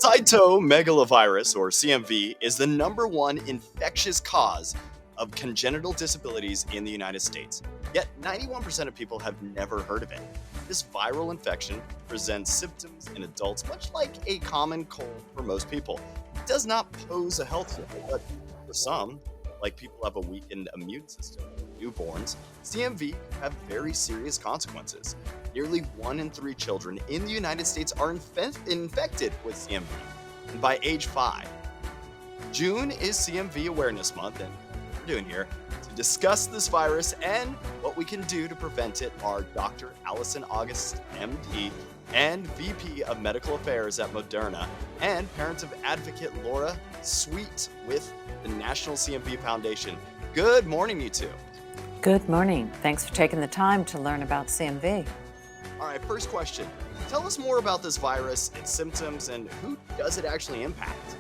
Cytomegalovirus, or CMV, is the number one infectious cause of congenital disabilities in the United States. Yet 91% of people have never heard of it. This viral infection presents symptoms in adults much like a common cold for most people. It does not pose a health threat, but for some, like people who have a weakened immune system, newborns, CMV have very serious consequences. Nearly 1 in 3 children in the United States are infected with CMV, and by age 5. June is CMV Awareness Month, and what we're doing here to discuss this virus and what we can do to prevent it are Dr. Allison August, MD, and VP of Medical Affairs at Moderna, and parents of advocate Laura Sweet with the National CMV Foundation. Good morning, you two. Good morning. Thanks for taking the time to learn about CMV. All right, first question. Tell us more about this virus, its symptoms, and who does it actually impact?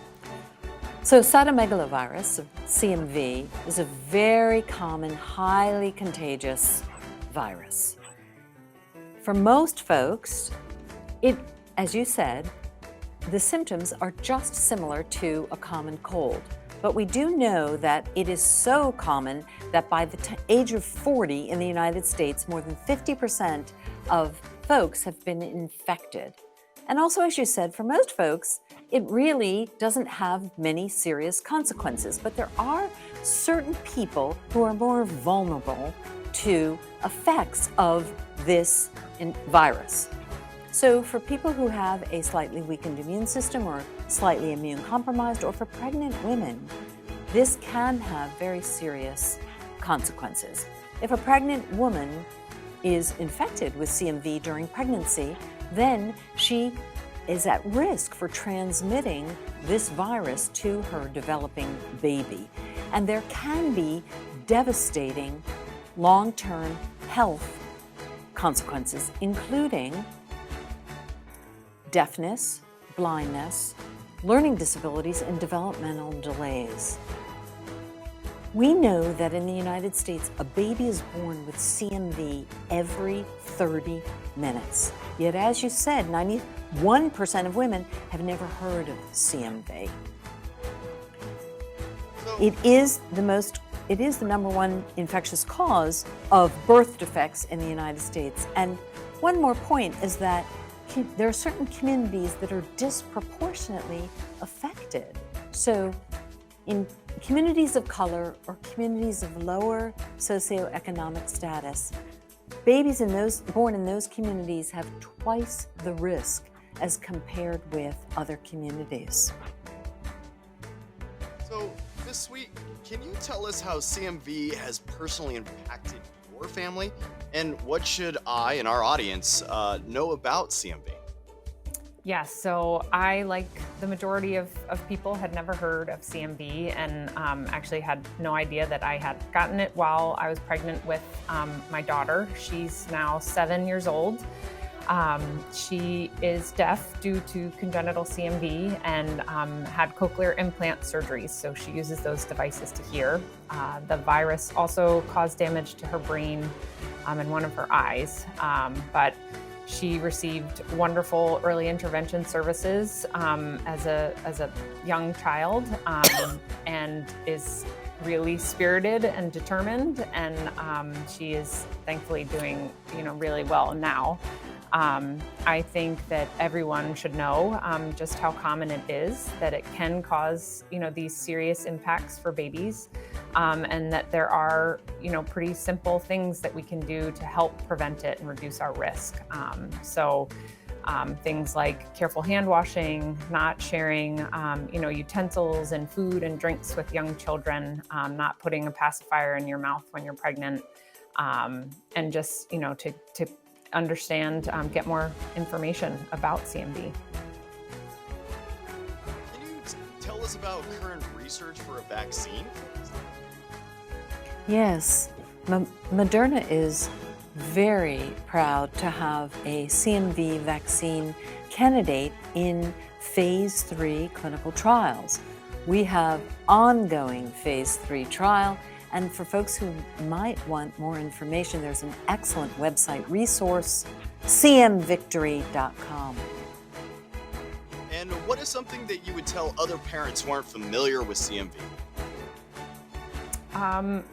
So cytomegalovirus, CMV, is a very common, highly contagious virus. For most folks, as you said, the symptoms are just similar to a common cold. But we do know that it is so common that by the age of 40 in the United States, more than 50% of folks have been infected. And also, as you said, for most folks, it really doesn't have many serious consequences. But there are certain people who are more vulnerable to effects of this virus. So for people who have a slightly weakened immune system or slightly immune compromised, or for pregnant women, this can have very serious consequences. If a pregnant woman is infected with CMV during pregnancy, then she is at risk for transmitting this virus to her developing baby. And there can be devastating long-term health consequences, including deafness, blindness, learning disabilities, and developmental delays. We know that in the United States, a baby is born with CMV every 30 minutes. Yet, as you said, 91% of women have never heard of CMV. It is the number one infectious cause of birth defects in the United States. And one more point is that there are certain communities that are disproportionately affected. So in communities of color or communities of lower socioeconomic status, babies born in those communities have twice the risk as compared with other communities. So, Ms. Sweet, can you tell us how CMV has personally impacted your family? And what should I and our audience know about CMV? Yes, so I, like the majority of people, had never heard of CMV and actually had no idea that I had gotten it while I was pregnant with my daughter. She's now 7 years old. She is deaf due to congenital CMV and had cochlear implant surgeries, so she uses those devices to hear. The virus also caused damage to her brain and one of her eyes, but she received wonderful early intervention services as a young child and is really spirited and determined, and she is thankfully doing really well now. I think that everyone should know just how common it is, that it can cause these serious impacts for babies, and that there are pretty simple things that we can do to help prevent it and reduce our risk. Things like careful hand washing, not sharing utensils and food and drinks with young children, not putting a pacifier in your mouth when you're pregnant, and just to understand, get more information about CMV. Can you tell us about current research for a vaccine? Yes, Moderna is very proud to have a CMV vaccine candidate in phase 3 clinical trials. We have ongoing phase 3 trial. And for folks who might want more information, there's an excellent website resource, cmvictory.com. And what is something that you would tell other parents who aren't familiar with CMV? Um,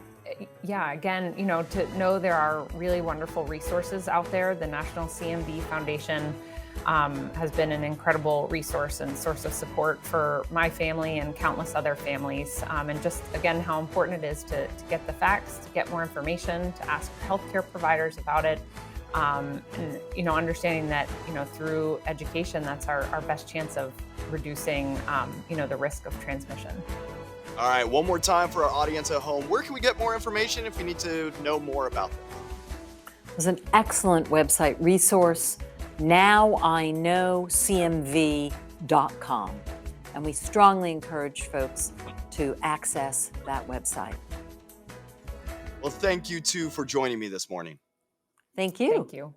yeah, again, to know there are really wonderful resources out there. The National CMV Foundation has been an incredible resource and source of support for my family and countless other families. And just, again, how important it is to get the facts, to get more information, to ask healthcare providers about it. And, understanding that, through education, that's our best chance of reducing, the risk of transmission. All right, one more time for our audience at home. Where can we get more information if we need to know more about this? There's an excellent website resource, nowiknowcmv.com. And we strongly encourage folks to access that website. Well, thank you two for joining me this morning. Thank you. Thank you.